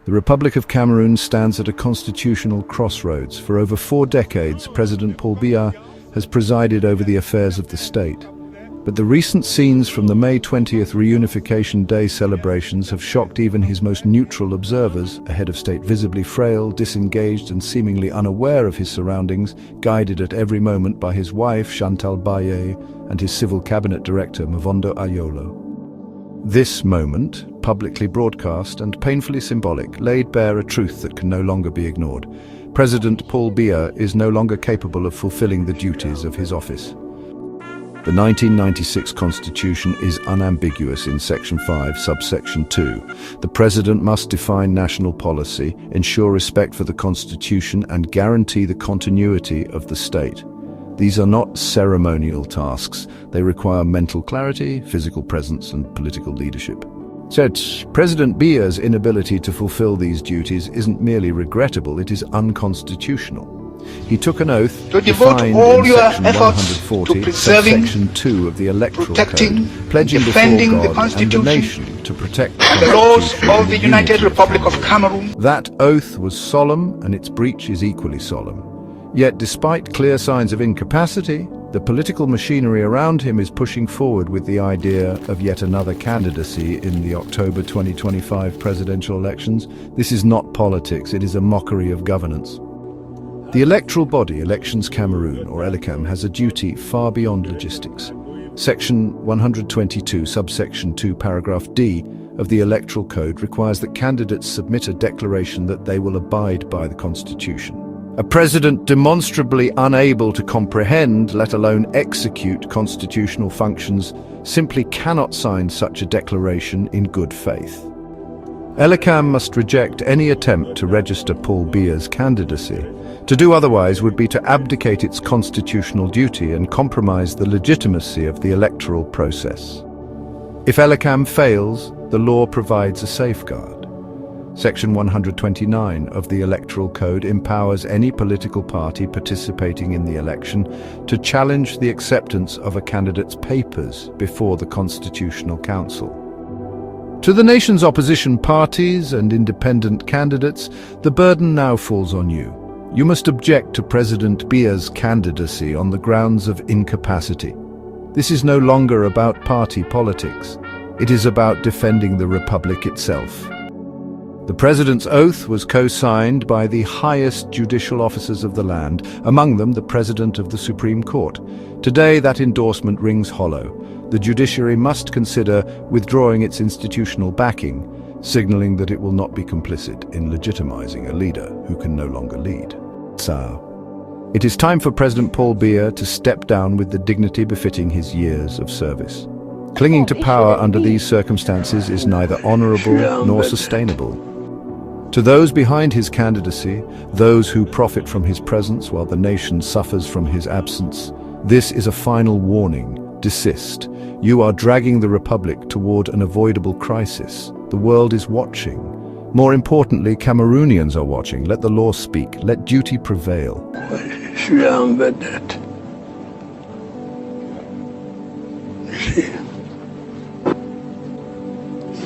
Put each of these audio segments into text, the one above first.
The Republic of Cameroon stands at a constitutional crossroads. For over 4 decades, President Paul Biya has presided over the affairs of the state. But the recent scenes from the May 20th Reunification Day celebrations have shocked even his most neutral observers. A head of state visibly frail, disengaged and seemingly unaware of his surroundings, guided at every moment by his wife Chantal Baye and his civil cabinet director Mavondo Ayolo. This moment, publicly broadcast and painfully symbolic, laid bare a truth that can no longer be ignored. President Paul Biya is no longer capable of fulfilling the duties of his office. The 1996 Constitution is unambiguous in Section 5, subsection 2. The President must define national policy, ensure respect for the Constitution, and guarantee the continuity of the state. These are not ceremonial tasks. They require mental clarity, physical presence, and political leadership. Yet, President Biya's inability to fulfill these duties isn't merely regrettable, it is unconstitutional. He took an oath to devote all your efforts to preserving, Section 2 of the Electoral protecting, Code, pledging defending before the God and the Constitution nation to protect and the laws of the United Republic of Cameroon. That oath was solemn, and its breach is equally solemn. Yet, despite clear signs of incapacity, the political machinery around him is pushing forward with the idea of yet another candidacy in the October 2025 presidential elections. This is not politics, it is a mockery of governance. The electoral body, Elections Cameroon, or ELECAM, has a duty far beyond logistics. Section 122, subsection 2, paragraph D of the Electoral Code requires that candidates submit a declaration that they will abide by the Constitution. A president demonstrably unable to comprehend, let alone execute, constitutional functions simply cannot sign such a declaration in good faith. ELECAM must reject any attempt to register Paul Biya's candidacy. To do otherwise would be to abdicate its constitutional duty and compromise the legitimacy of the electoral process. If ELECAM fails, the law provides a safeguard. Section 129 of the Electoral Code empowers any political party participating in the election to challenge the acceptance of a candidate's papers before the Constitutional Council. To the nation's opposition parties and independent candidates, the burden now falls on you. You must object to President Biya's candidacy on the grounds of incapacity. This is no longer about party politics. It is about defending the Republic itself. The President's oath was co-signed by the highest judicial officers of the land, among them the President of the Supreme Court. Today, that endorsement rings hollow. The judiciary must consider withdrawing its institutional backing, signaling that it will not be complicit in legitimizing a leader who can no longer lead. It is time for President Paul Biya to step down with the dignity befitting his years of service. Clinging to power under these circumstances is neither honorable nor sustainable. To those behind his candidacy, those who profit from his presence while the nation suffers from his absence, this is a final warning. Desist. You are dragging the Republic toward an avoidable crisis. The world is watching. More importantly, Cameroonians are watching. Let the law speak. Let duty prevail. Je suis en vedette.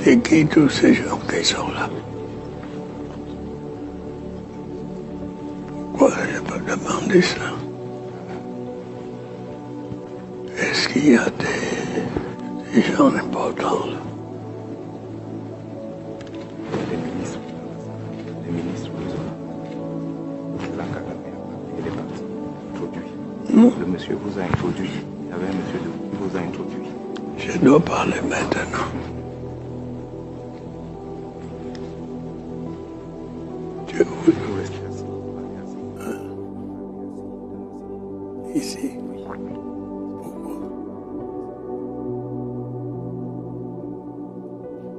C'est qui tous ces gens qui sont là? Pourquoi je peux demander ça? Est-ce qu'il y a des gens importants là? Les ministres il est parti, introduit. Non. Le monsieur vous a introduit. Il y avait un monsieur qui vous a introduit. Je dois parler maintenant. Je vous... Ici. Pourquoi?